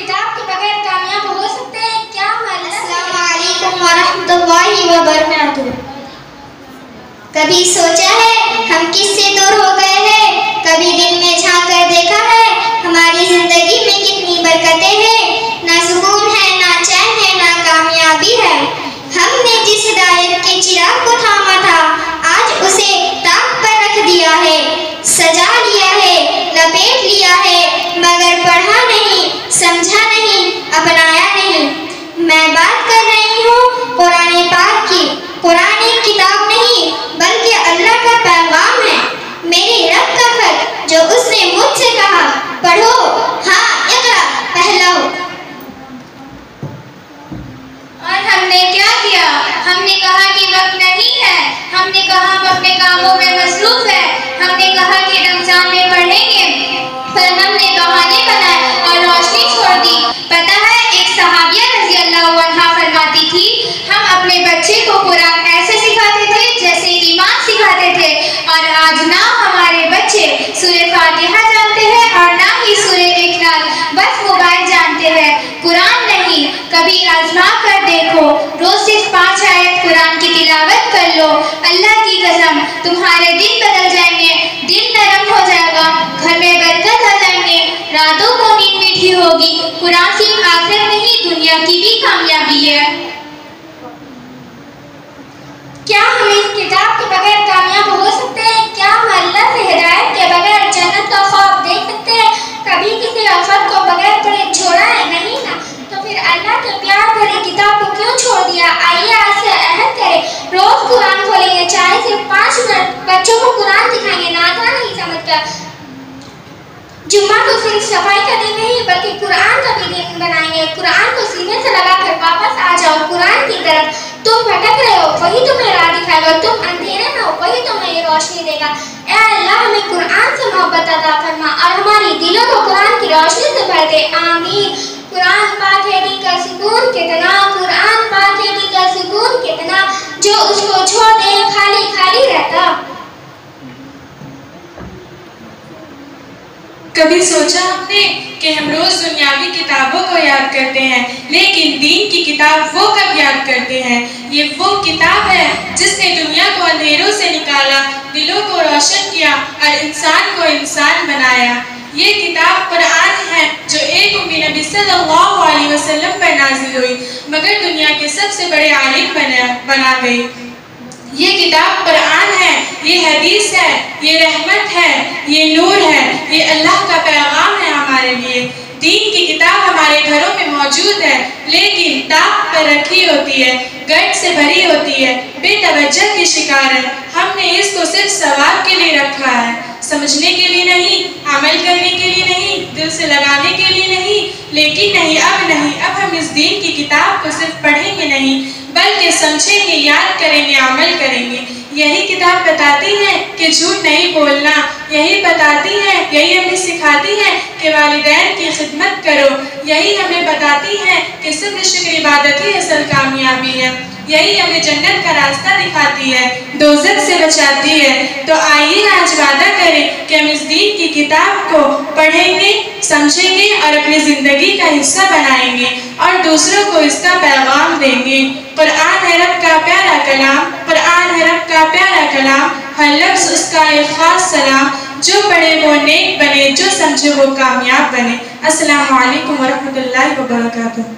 کتاب کے بغیر کامیاب ہو سکتے ہیں کیا؟ السلام علیکم ورحمۃ اللہ وبرکاتہ۔ کبھی سوچا ہے ہم کس سے دور ہو گئے ہیں؟ کبھی دل میں جھانک کر دیکھا ہے ہماری زندگی میں کتنی برکتیں ہیں؟ نہ سکون ہے، نہ چین ہے، نہ کامیابی ہے۔ ہم نے جس ہدایت کے چراغ کو تھاما تھا آج اسے طاق پر رکھ دیا ہے، سجا لیا ہے، لپیٹ لیا ہے، مگر پڑھا نہیں، سمجھا نہیں، اپنایا نہیں۔ میں بات کر رہی ہوں قرآن پاک کی۔ قرآن ایک کتاب نہیں بلکہ اللہ کا پیغام ہے، میرے رب کا خط جو اس نے مجھ سے کہا پڑھو، ہاں اقرا پہلاؤ۔ اور ہم نے کیا کیا؟ ہم نے کہا کہ وقت نہیں ہے، ہم نے کہا ہم اپنے کاموں میں مصروف ہیں، ہم نے کہا کہ رمضان میں پڑھیں گے، پر ہم نے بہانے بنائے اور روشنی چھوڑ دی۔ پتہ ہے ایک صحابیہ رضی اللہ عنہا فرماتی تھی ہم اپنے بچے کو قرآن ایسے سکھاتے تھے جیسے ایمان سکھاتے تھے، اور آج نہ ہمارے بچے سورہ فاتحہ جانتے ہیں اور نہ ہی سورہ اخلاص، بس موبائل جانتے ہیں، قرآن نہیں۔ کبھی آزما کر دیکھو، روز صرف 5 آیت قرآن کی تلاوت کر لو، اللہ کی قسم تمہارے دن بدل جائیں گے، دل نرم ہو جائے گا، گھر میں برکت آ جائیں گے، راتوں کو نیند میٹھی ہوگی۔ قرآن صرف آخرت نہیں دنیا کی بھی کامیابی ہے۔ کیا ہم اس کتاب کے بغیر کامیاب ہو سکتے ہیں؟ کیا ہم اللہ سے ہدایت کے بغیر جنت کا خواب دیکھ سکتے ہیں؟ کبھی کسی آفت کو بغیر پڑھے چھوڑا ہے؟ نہیں نا، تو پھر اللہ کے پیار بھری کتاب کو کیوں چھوڑ دیا؟ آئیے آج سے عہد کریں، روز قرآن کھولیں گے، چاہے صرف 5 منٹ بچوں کو قرآن دکھائیں گے، ناتا نہیں سمجھ کر۔ جمعہ کو صرف صفائی کا دن نہیں بلکہ قرآن کا بھی دن بنائیں گے۔ قرآن کو سینے سے لگا کر واپس آ جاؤ قرآن کی طرف۔ تم بھٹک رہے ہو وہی تمہیں راہ دکھائے گا، تم اندھیرے میں ہو وہی تمہیں یہ روشنی دے گا۔ اے اللہ ہمیں قرآن سے محبت عطا فرما اور ہماری دلوں کو قرآن کی روشنی سے بھر دے، آمین۔ قرآن پاک ہے دل کا سکون کتنا، قرآن پاک ہے دل کا سکون کتنا، جو اس کو چھوڑ دے خالی خالی رہتا۔ کبھی سوچا ہم نے کہ ہم روز دنیاوی کتابوں کو یاد کرتے ہیں لیکن دین کی کتاب وہ کب یاد کرتے ہیں؟ یہ وہ کتاب ہے جس نے دنیا کو اندھیروں سے نکالا، دلوں کو روشن کیا اور انسان کو انسان بنایا۔ یہ کتاب قرآن ہے جو ایک امی نبی صلی اللہ علیہ وسلم پر نازل ہوئی مگر دنیا کے سب سے بڑے عالم بنا گئی۔ یہ کتاب قرآن ہے، یہ حدیث ہے، یہ رحمت ہے، یہ نور ہے، یہ اللہ کا پیغام ہے ہمارے لیے۔ دین کی کتاب ہمارے گھروں میں موجود ہے لیکن طاق پر رکھی ہوتی ہے، گرد سے بھری ہوتی ہے، بے توجہ کی شکار ہے۔ ہم نے اس کو صرف ثواب کے لیے رکھا ہے، سمجھنے کے لیے نہیں، عمل کرنے کے لیے نہیں، دل سے لگانے کے لیے نہیں۔ لیکن اب ہم اس دین کی کتاب کو صرف پڑھیں گے نہیں بلکہ سمجھیں گے، یاد کریں گے، عمل کریں گے۔ یہی کتاب بتاتی ہے کہ جھوٹ نہیں بولنا، یہی بتاتی ہے، یہی ہمیں سکھاتی ہے کہ والدین کی خدمت کرو، یہی ہمیں بتاتی ہے کہ صبر شکر عبادت ہی اصل کامیابی ہے، یہی ہمیں جنت کا راستہ دکھاتی ہے، دوزخ سے بچاتی ہے۔ تو آئیے آج وعدہ کریں کہ ہم اس دین کی کتاب کو پڑھیں گے، سمجھیں گے اور اپنی زندگی کا حصہ بنائیں گے اور دوسروں کو اس کا پیغام دیں گے۔ قرآن ہے رب کا پیارا کلام، قرآن ہے رب کا پیارا کلام، ہر لفظ اس کا ایک خاص سلام، جو پڑھے وہ نیک بنے، جو سمجھے وہ کامیاب بنے۔ السلام علیکم ورحمۃ اللہ وبرکاتہ۔